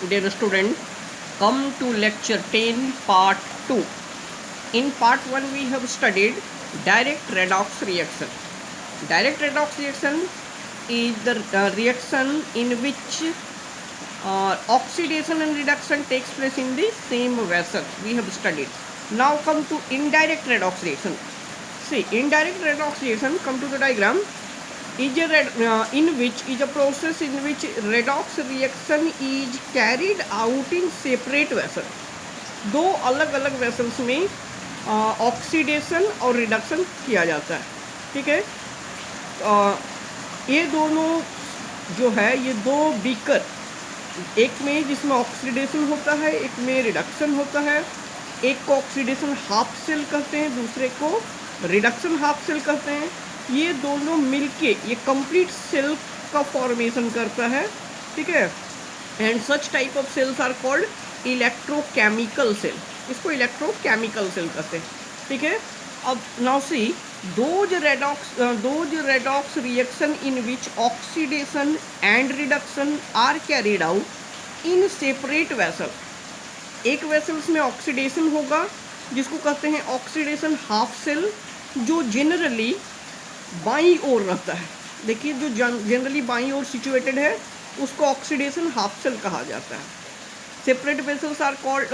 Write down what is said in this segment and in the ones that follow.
Dear student, come to lecture 10 part 2. In part 1 we have studied direct redox reaction. Direct redox reaction is the reaction in which oxidation and reduction takes place in the same vessel. We have studied. Now come to indirect redox reaction. See, indirect redox reaction, come to the diagram, is in which is a process in which redox reaction is carried out in separate vessel. दो अलग अलग vessels में oxidation और reduction किया जाता है. ठीक है, ये दोनों जो है ये दो बीकर, एक में जिसमें ऑक्सीडेशन होता है, एक में रिडक्शन होता है. एक को ऑक्सीडेशन हाफ सेल कहते हैं, दूसरे को रिडक्शन हाफ सेल कहते हैं. ये दोनों मिलके ये कंप्लीट सेल का फॉर्मेशन करता है. ठीक है, and such type of cells are called electrochemical cell. इसको इलेक्ट्रोकेमिकल सेल कहते हैं. ठीक है, अब now see those redox reaction in which oxidation and reduction are carried out in separate vessel. एक वेसल्स में ऑक्सीडेशन होगा जिसको कहते हैं ऑक्सीडेशन हाफ सेल, जो जनरली बाईं ओर रहता है. देखिए, जो जनरली बाईं ओर सिचुएटेड है उसको ऑक्सीडेशन हाफ सेल कहा जाता है. Separate vessels are called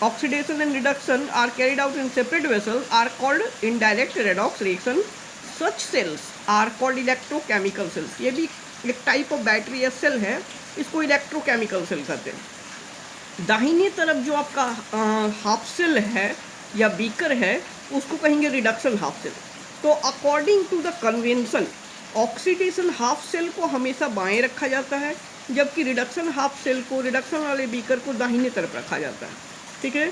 oxidation and reduction are carried out in separate vessels are called indirect redox reaction. Such cells are called electrochemical cells. ये भी एक टाइप ऑफ बैटरी या cell है, इसको electrochemical cell कहते हैं. दाहिनी तरफ जो आपका हाफ सेल है या बीकर है उसको कहेंगे रिडक्शन हाफ सेल. तो according to the convention oxidation half cell को हमेशा बाएं रखा जाता है, जबकि रिडक्शन हाफ सेल को, रिडक्शन वाले बीकर को दाहिनी तरफ रखा जाता है. ठीक है,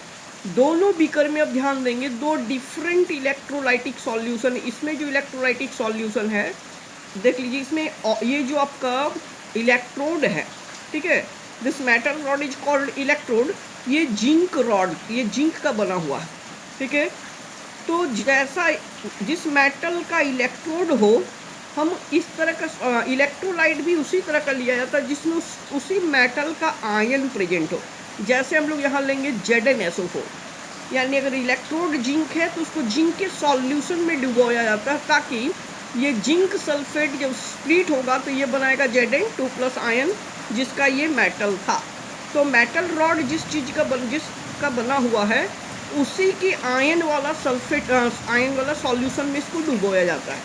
दोनों बीकर में अब ध्यान देंगे दो डिफरेंट इलेक्ट्रोलाइटिक सॉल्यूशन. इसमें जो इलेक्ट्रोलाइटिक सॉल्यूशन है देख लीजिए, इसमें ये जो आपका इलेक्ट्रोड है, ठीक है, this metal rod is called electrode. ये जिंक रॉड, ये जिंक का बना हुआ है. ठीक है, तो जैसा जिस मेटल का इलेक्ट्रोड हो, हम इस तरह का इलेक्ट्रोलाइट भी उसी तरह का लिया जाता है जिसमें उसी मेटल का आयन प्रेजेंट हो. जैसे हम लोग यहाँ लेंगे ZnSO4, यानी अगर इलेक्ट्रोड जिंक है तो उसको जिंक के सॉल्यूशन में डुबोया जाता है ताकि ये जिंक सल्फेट जब स्प्लिट होगा तो ये बनाएगा Zn2+ आयन, जिसका ये मेटल था. तो मेटल रॉड जिसका बना हुआ है उसी की आयन वाला सल्फेट आयन वाला सॉल्यूशन में इसको डुबोया जाता है.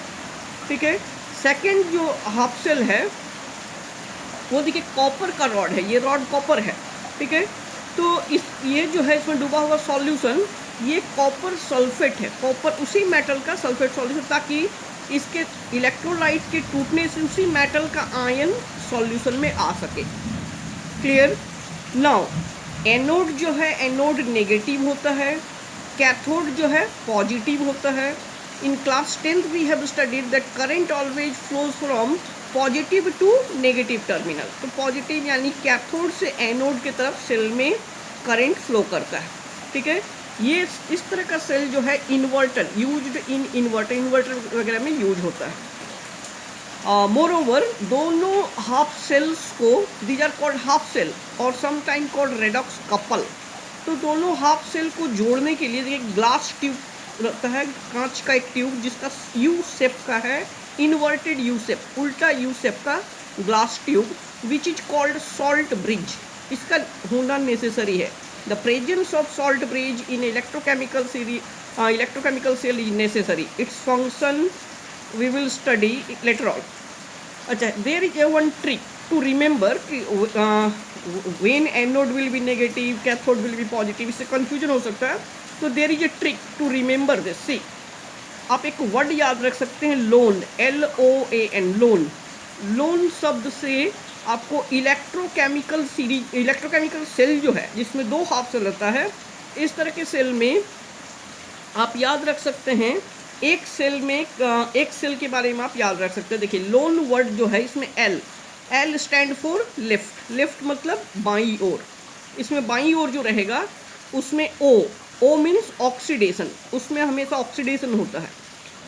ठीक है, सेकेंड जो हाफ सेल है वो देखिए कॉपर का रॉड है, ये रॉड कॉपर है. ठीक है, तो ये जो है इसमें डूबा हुआ सॉल्यूशन ये कॉपर सल्फेट है, कॉपर उसी मेटल का सल्फेट सॉल्यूशन, ताकि इसके इलेक्ट्रोलाइट के टूटने से उसी मेटल का आयन सॉल्यूशन में आ सके. क्लियर. नाउ एनोड जो है, एनोड नेगेटिव होता है, कैथोड जो है पॉजिटिव होता है. In class 10th we have studied that current always flows from positive to negative terminal. तो पॉजिटिव यानी कैथोड से एनोड की तरफ सेल में करंट फ्लो करता है. ठीक है, ये इस तरह का सेल जो है इन्वर्टर यूज्ड इन इन्वर्टर वगैरह में यूज होता है. मोर ओवर दोनों हाफ सेल्स को, these are called half cell और समटाइम कॉल्ड रेडॉक्स कपल. तो दोनों हाफ सेल को जोड़ने के लिए एक ग्लास ट्यूब रहता है, कांच का एक ट्यूब जिसका यू शेप का है, इन्वर्टेड यू शेप, उल्टा यू शेप का glass tube, which is called salt bridge. इसका होना नेसेसरी है. The presence of salt bridge in electrochemical cell is necessary. Its function we will study later on. अच्छा, there is one trick to remember when anode will be negative, cathode will be positive, इससे confusion हो सकता है. तो there is a trick to remember this. See, आप एक word याद रख सकते हैं, लोन, LOAN, लोन. लोन शब्द से आपको इलेक्ट्रोकेमिकल सेल जो है जिसमें दो हाफ सेल रहता है, इस तरह के सेल में आप याद रख सकते हैं. एक सेल के बारे में आप याद रख सकते हैं. देखिए, लोन वर्ड जो है इसमें L stand for left. Left मतलब बाईं ओर. इसमें बाईं ओर जो रहेगा उसमें O मीन्स ऑक्सीडेशन, उसमें हमेशा ऑक्सीडेशन होता है,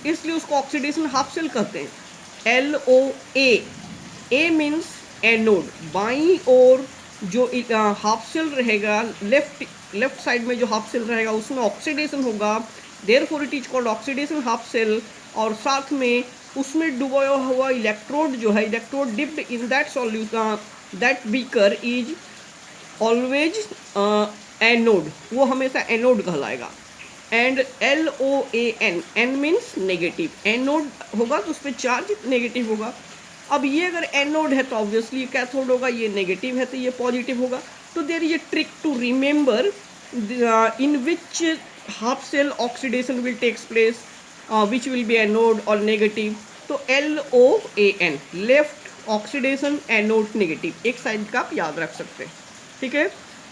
इसलिए उसको ऑक्सीडेशन हाफ सेल कहते हैं. LOA, A मीन्स एनोड, बाईं ओर जो हाफ सेल रहेगा, लेफ्ट साइड में जो हाफ सेल रहेगा उसमें ऑक्सीडेशन होगा, therefore it is called oxidation half cell. और साथ में उसमें डुबाया हुआ इलेक्ट्रोड जो है, electrode dipped in that solution, that beaker is always anode, वो हमेशा एनोड कहलाएगा। And LOAN, N means negative, anode होगा तो उस पर चार्ज नेगेटिव होगा। अब ये अगर एनोड है तो ऑब्वियसली कैथोड होगा, ये नेगेटिव है तो ये पॉजिटिव होगा। तो there is a trick to remember in which half cell oxidation will takes place, which will be anode और नेगेटिव। तो LOAN, left oxidation, anode negative, एक साइड का आप याद रख सकते हैं। ठीक है,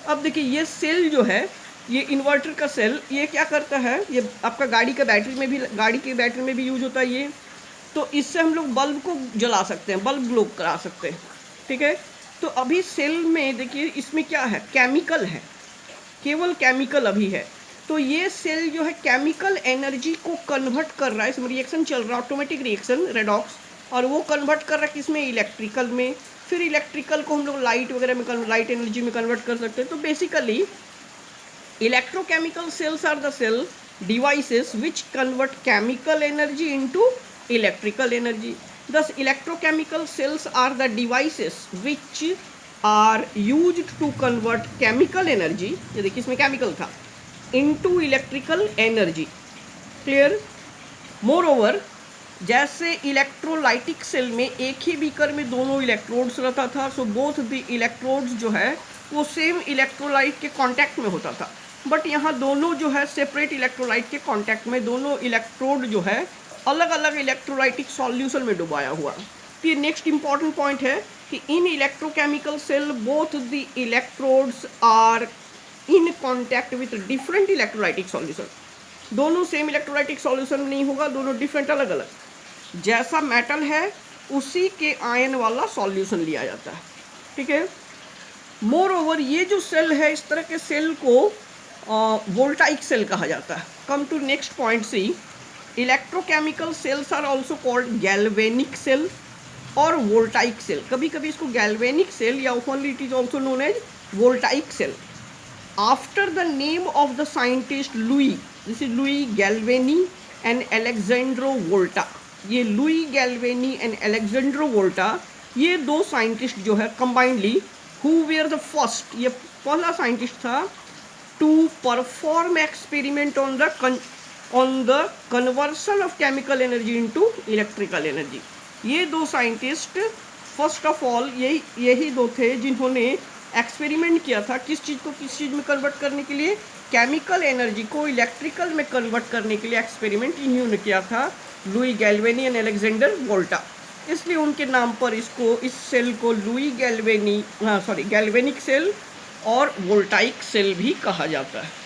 अब देखिए ये सेल जो है, ये इन्वर्टर का सेल, ये क्या करता है, ये आपका गाड़ी के बैटरी में भी यूज होता है ये। तो इससे हम लोग बल्ब को जला सकते हैं, बल्ब ग्लो करा सकते हैं। ठीक है, तो अभी सेल में देखिए इसमें क्या है, केमिकल है, केवल केमिकल अभी है। तो ये सेल जो है केमिकल एनर्जी को कन्वर्ट कर रहा है, इसमें रिएक्शन चल रहा है, ऑटोमेटिक रिएक्शन रेडॉक्स, और वो कन्वर्ट कर रहा है किसमें, इलेक्ट्रिकल में। फिर इलेक्ट्रिकल को हम लोग लाइट वगैरह में, लाइट एनर्जी में कन्वर्ट कर सकते हैं। तो basically electrochemical cells are the cell devices which convert chemical energy into electrical energy. Thus electrochemical cells are the devices which are used to convert chemical energy, ये देखिए इसमें chemical था, into electrical energy. Clear? Moreover, जैसे electrolytic cell में एक ही beaker में दोनों electrodes रहता था, सो बोथ द इलेक्ट्रोड्स जो है वो सेम इलेक्ट्रोलाइट के कांटेक्ट में होता था। बट यहाँ दोनों जो है सेपरेट इलेक्ट्रोलाइट के कांटेक्ट में, दोनों इलेक्ट्रोड जो है अलग अलग इलेक्ट्रोलाइटिक सॉल्यूशन में डुबाया हुआ। तो ये नेक्स्ट इंपॉर्टेंट पॉइंट है कि in electrochemical cell both the electrodes are in contact with different electrolytic solution. दोनों सेम इलेक्ट्रोलाइटिक सॉल्यूशन नहीं होगा, दोनों डिफरेंट अलग अलग, जैसा मेटल है उसी के आयन वाला सॉल्यूशन लिया जाता है। ठीक है, मोर ओवर ये जो सेल है, इस तरह के सेल को वोल्टाइक सेल कहा जाता है। Come to next point, see electrochemical cells are also called galvanic cell और वोल्टाइक सेल। कभी कभी इसको गैल्वेनिक सेल या only it is also known as voltaic cell, after the name of the scientist Luigi, this is Luigi Galvani and Alessandro Volta. ये Luigi Galvani and Alessandro Volta, ये दो scientist जो है combinedly, who were the first, ये पहला scientist था to perform experiment on the conversion of chemical energy into electrical energy. ये दो साइंटिस्ट फर्स्ट ऑफ ऑल यही दो थे जिन्होंने एक्सपेरिमेंट किया था किस चीज़ को किस चीज़ में कन्वर्ट करने के लिए, केमिकल एनर्जी को इलेक्ट्रिकल में कन्वर्ट करने के लिए एक्सपेरिमेंट इन्होंने किया था, लुई गैल्वेनी एंड अलेक्जेंडर वोल्टा। इसलिए उनके नाम पर इस सेल को लुई गैल्वेनिक सेल और वोल्टाइक सेल भी कहा जाता है।